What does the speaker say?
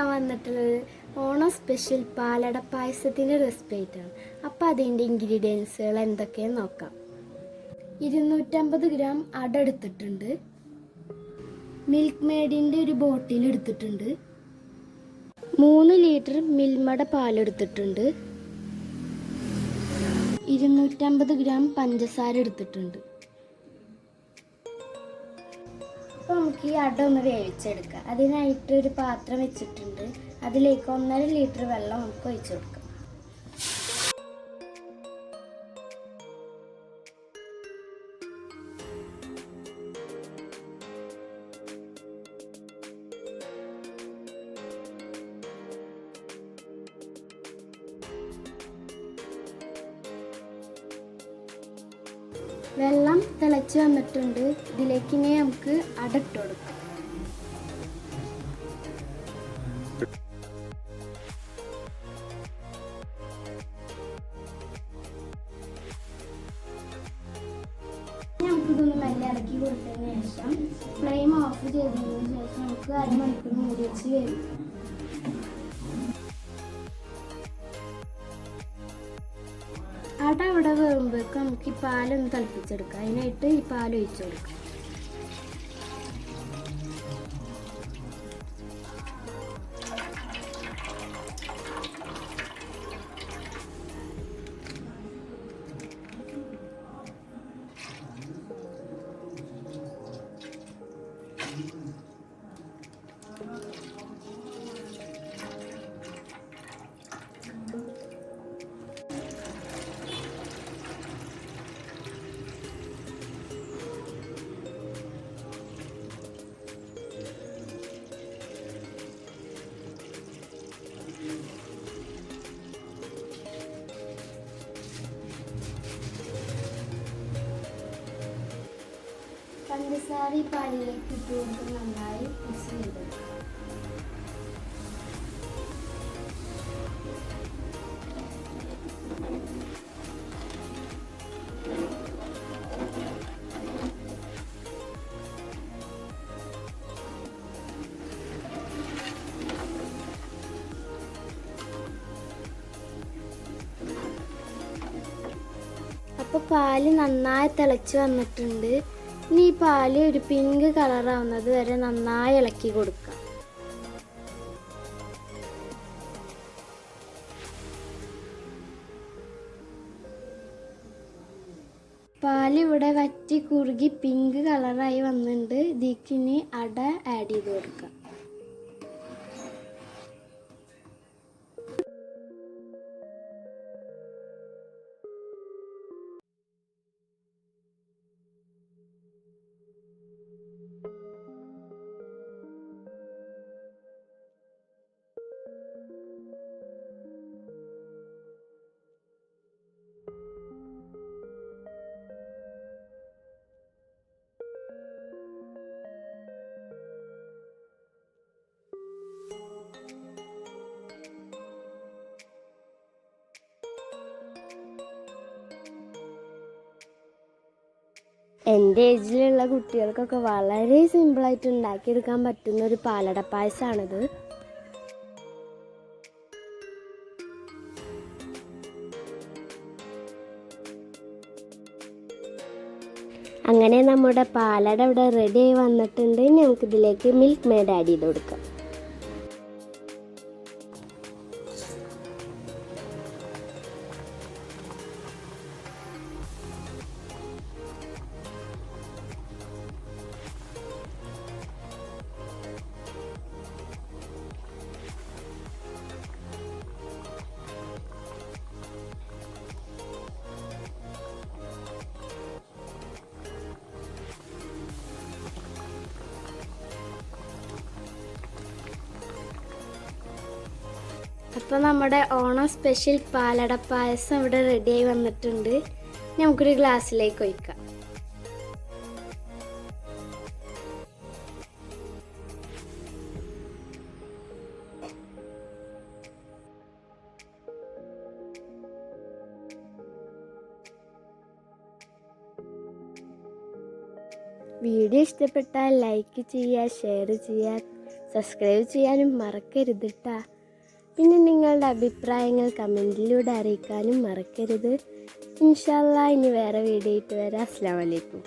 ഞാൻ വന്നിട്ടുള്ളത് ഓണം സ്പെഷ്യൽ പാലട പായസത്തിൻ്റെ റെസിപ്പി ആയിട്ടാണ്. അപ്പോൾ അതിൻ്റെ ഇൻഗ്രീഡിയൻസുകൾ എന്തൊക്കെയെന്ന് നോക്കാം. 250 ഗ്രാം അട എടുത്തിട്ടുണ്ട്. മിൽക്ക് മെയ്ഡിൻ്റെ ഒരു ബോട്ടിൽ എടുത്തിട്ടുണ്ട്. 3 ലിറ്റർ മിൽമയുടെ പാലെടുത്തിട്ടുണ്ട്. 250 ഗ്രാം പഞ്ചസാര എടുത്തിട്ടുണ്ട്. അപ്പോൾ നമുക്ക് ഈ അട ഒന്ന് വേവിച്ചെടുക്കാം. അതിനായിട്ട് ഒരു പാത്രം വെച്ചിട്ടുണ്ട്. അതിലേക്ക് 1.5 ലിറ്റർ വെള്ളം നമുക്ക് ഒഴിച്ചു കൊടുക്കാം. വെള്ളം തിളച്ച് വന്നിട്ടുണ്ട്. ഇതിലേക്ക് ഇനി നമുക്ക് അട ഇട്ട് കൊടുക്കാം. നമുക്കിതൊന്ന് മെല്ലെ ഇളക്കി കൊടുത്തതിന് ശേഷം ഫ്ലെയിം ഓഫ് ചെയ്തതിന് ശേഷം നമുക്ക് അരമണിക്കൂർ മൂടി വെച്ച് വേവിക്കാം. അട ഇവിടെ വേകുമ്പോഴേക്കും നമുക്ക് ഈ പാലൊന്ന് തിളപ്പിച്ചെടുക്കാം. അതിനായിട്ട് ഈ പാൽ ഒഴിച്ചു കൊടുക്കാം. പഞ്ചസാര ഈ പാലിലേക്ക് ഇട്ട് കൊടുത്ത് നന്നായി മിക്സ് ചെയ്തെടുക്കാം. അപ്പോൾ പാല് നന്നായി തിളച്ച് വന്നിട്ടുണ്ട്. ഇനി ഈ പാല് ഒരു പിങ്ക് കളറാവുന്നത് വരെ നന്നായി ഇളക്കി കൊടുക്കാം. പാല് ഇവിടെ വറ്റി കുറുകി പിങ്ക് കളറായി വന്നിട്ടുണ്ട്. ഇതിലേക്ക് ഇനി അട ആഡ് ചെയ്ത് കൊടുക്കാം. എൻ്റെ ഏജിലുള്ള കുട്ടികൾക്കൊക്കെ വളരെ സിമ്പിളായിട്ട് ഉണ്ടാക്കിയെടുക്കാൻ പറ്റുന്ന ഒരു പാലട പായസമാണിത്. അങ്ങനെ നമ്മുടെ പാലട ഇവിടെ റെഡി ആയി വന്നിട്ടുണ്ട്. നമുക്കിതിലേക്ക് മിൽക്ക് മെയ്ഡ് ആഡ് ചെയ്ത് കൊടുക്കാം. അപ്പോൾ നമ്മുടെ ഓണം സ്പെഷ്യൽ പാലട പായസം ഇവിടെ റെഡിയായി വന്നിട്ടുണ്ട്. നമുക്കൊരു ഗ്ലാസ്സിലേക്ക് ഒഴിക്കാം. വീഡിയോ ഇഷ്ടപ്പെട്ടാൽ ലൈക്ക് ചെയ്യുക, ഷെയർ ചെയ്യുക, സബ്സ്ക്രൈബ് ചെയ്യാനും മറക്കരുത് കേട്ടോ. പിന്നെ നിങ്ങളുടെ അഭിപ്രായങ്ങൾ കമൻറ്റിലൂടെ അറിയിക്കാനും മറക്കരുത്. ഇൻഷാ അല്ലാ ഇനി വേറെ വീഡിയോ ആയിട്ട് വരാം. അസ്സലാമു അലൈക്കും.